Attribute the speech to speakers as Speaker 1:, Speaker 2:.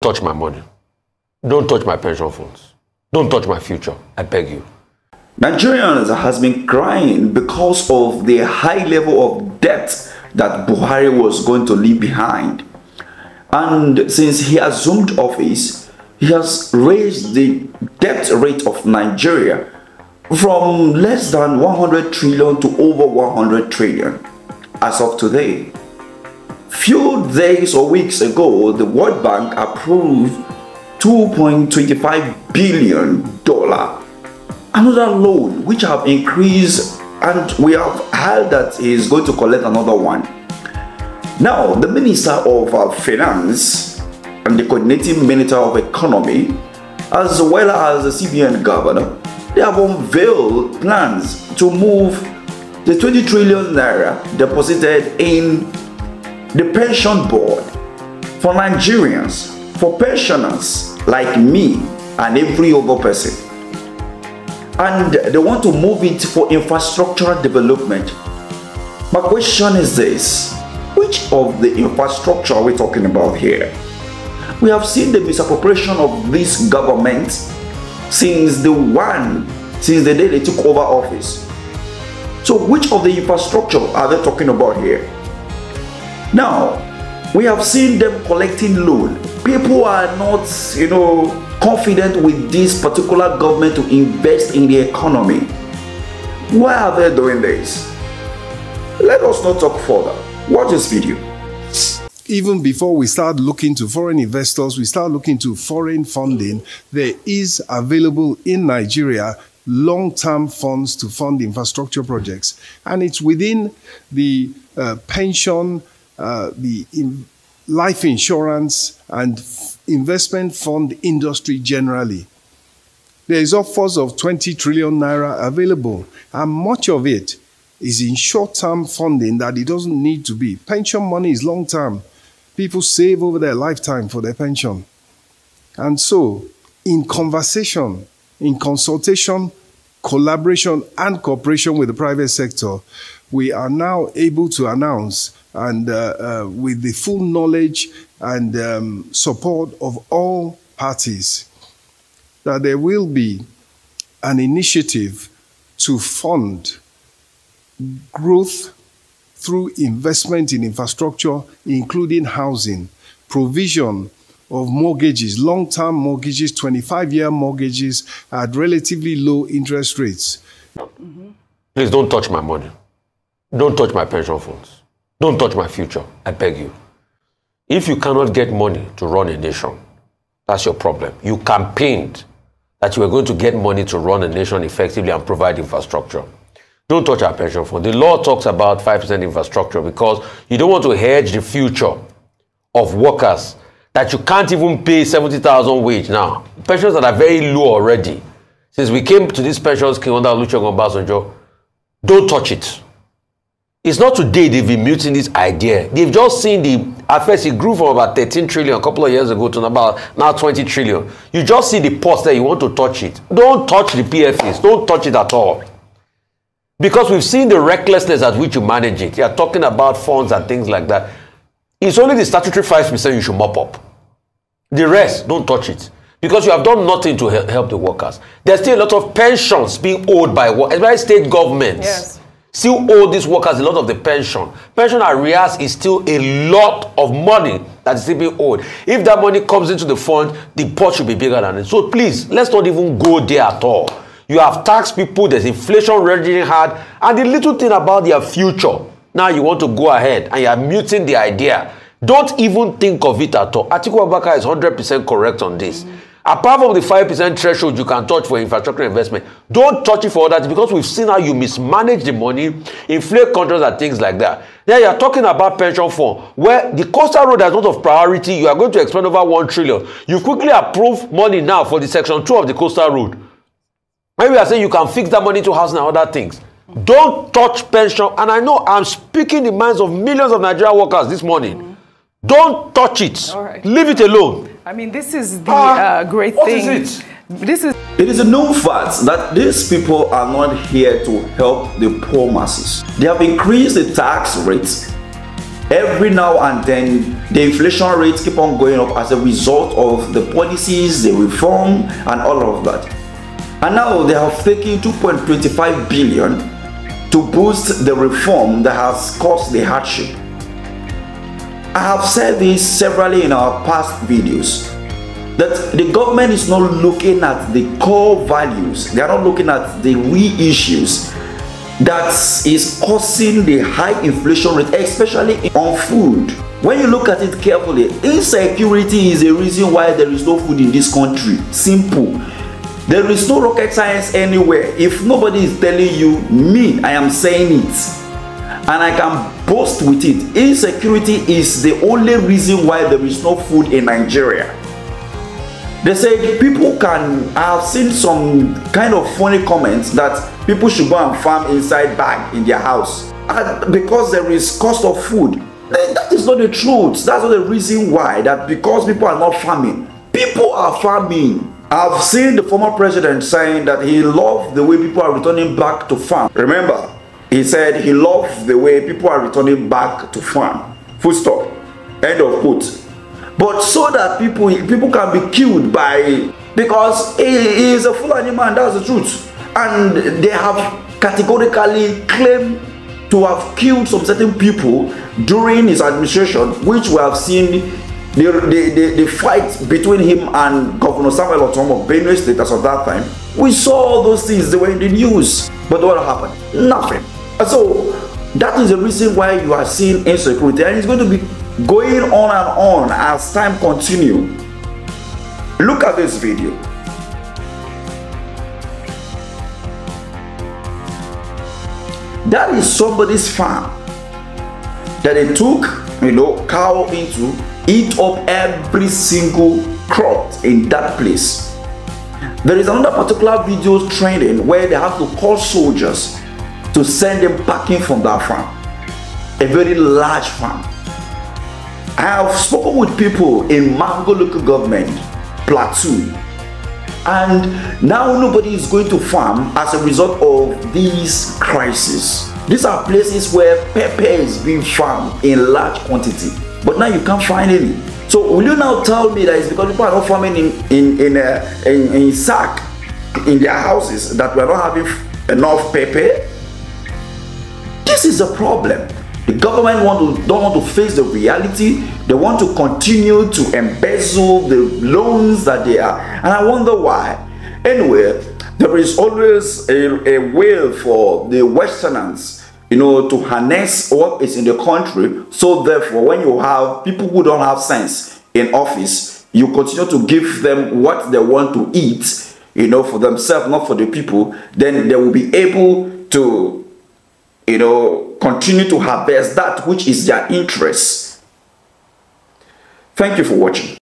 Speaker 1: Touch my money. Don't touch my pension funds. Don't touch my future. I beg you.
Speaker 2: Nigerians has been crying because of the high level of debt that Buhari was going to leave behind. And since he assumed office, he has raised the debt rate of Nigeria from less than 100 trillion to over 100 trillion as of today. Few days or weeks ago, the World Bank approved $2.25 billion, another loan which have increased, and we have heard that he is going to collect another one. Now, the Minister of Finance and the Coordinating Minister of Economy, as well as the CBN Governor, they have unveiled plans to move the 20 trillion naira deposited in the pension board for Nigerians, for pensioners like me and every other person. And they want to move it for infrastructural development. My question is this: which of the infrastructure are we talking about here? We have seen the misappropriation of this government since the day they took over office. So which of the infrastructure are they talking about here? Now, we have seen them collecting loan. People are not, confident with this particular government to invest in the economy. Why are they doing this? Let us not talk further. Watch this video.
Speaker 3: Even before we start looking to foreign investors, we start looking to foreign funding, there is available in Nigeria long-term funds to fund infrastructure projects. And it's within the pension, life insurance and investment fund industry generally. There is offers of 20 trillion naira available, and much of it is in short-term funding that it doesn't need to be. Pension money is long-term. People save over their lifetime for their pension. And so, in conversation, in consultation, collaboration, and cooperation with the private sector, we are now able to announce, and with the full knowledge and support of all parties, that there will be an initiative to fund growth through investment in infrastructure, including housing, provision of mortgages, long-term mortgages, 25-year mortgages at relatively low interest rates.
Speaker 1: Please don't touch my money. Don't touch my pension funds. Don't touch my future. I beg you. If you cannot get money to run a nation, that's your problem. You campaigned that you were going to get money to run a nation effectively and provide infrastructure. Don't touch our pension fund. The law talks about 5% infrastructure because you don't want to hedge the future of workers that you can't even pay 70,000 wage now. Pensions that are very low already. Since we came to this pension scheme under Olusegun Obasanjo, don't touch it. It's not today they've been muting this idea. They've just seen at first it grew from about 13 trillion a couple of years ago to about now 20 trillion. You just see the post there, you want to touch it. Don't touch the PFAs. Don't touch it at all. Because we've seen the recklessness at which you manage it. You're talking about funds and things like that. It's only the statutory 5% you should mop up. The rest, don't touch it. Because you have done nothing to help the workers. There's still a lot of pensions being owed by state governments. Yes. Still owe these workers a lot of the pension. Pension arrears is still a lot of money that is still being owed. If that money comes into the fund, the pot should be bigger than it. So please, let's not even go there at all. You have taxed people, there's inflation raging hard, and the little thing about their future, now you want to go ahead and you are muting the idea. Don't even think of it at all. Atiku Abubakar is 100% correct on this. Apart from the 5% threshold you can touch for infrastructure investment, don't touch it for that because we've seen how you mismanage the money, inflate contracts and things like that. Then you're talking about pension fund, where the coastal road has a lot of priority. You are going to expend over 1 trillion. You quickly approve money now for the section 2 of the coastal road. Maybe you are saying you can fix that money to housing and other things. Don't touch pension. And I know I'm speaking the minds of millions of Nigerian workers this morning. Don't touch it. All right. Leave it alone.
Speaker 4: I mean, this is the great thing.
Speaker 1: What is it?
Speaker 2: It is a known fact that these people are not here to help the poor masses. They have increased the tax rates. Every now and then, the inflation rates keep on going up as a result of the policies, the reform, and all of that. And now they have taken 2.25 billion to boost the reform that has caused the hardship. I have said this severally in our past videos, that the government is not looking at the core values. They are not looking at the real issues that is causing the high inflation rate, especially on food. When you look at it carefully, insecurity is a reason why there is no food in this country. Simple. There is no rocket science anywhere. If nobody is telling you, me, I am saying it. And I can boast with it. Insecurity is the only reason why there is no food in Nigeria. They say people can, I have seen some kind of funny comments that people should go and farm inside bag in their house. And because there is cost of food. That is not the truth. That's not the reason why. That because people are not farming. People are farming. I've seen the former president saying that he loved the way people are returning back to farm. Remember, he said he loved the way people are returning back to farm. Full stop. End of quote. But so that people can be killed by, because he is a fulani man, that's the truth. And they have categorically claimed to have killed some certain people during his administration, which we have seen the fight between him and Governor Samuel Otom of Benue State as of that time. We saw all those things, they were in the news. But what happened? Nothing. And so that is the reason why you are seeing insecurity, and it's going to be going on and on as time continues. Look at this video. That is somebody's farm that they took, cow into, eat up every single crop in that place. There is another particular video trending where they have to call soldiers to send them packing from that farm, a very large farm. I have spoken with people in Mango local government, Plateau, and now nobody is going to farm as a result of these crises. These are places where pepper is being farmed in large quantity, but now you can't find any. So will you now tell me that it's because people are not farming in sack in their houses that we are not having enough pepper? This is a problem. The government don't want to face the reality. They want to continue to embezzle the loans that they are. And I wonder why. Anyway, there is always a way for the Westerners, to harness what is in the country. So therefore, when you have people who don't have sense in office, you continue to give them what they want to eat, for themselves, not for the people. Then they will be able to, continue to harvest that which is their interest. Thank you for watching.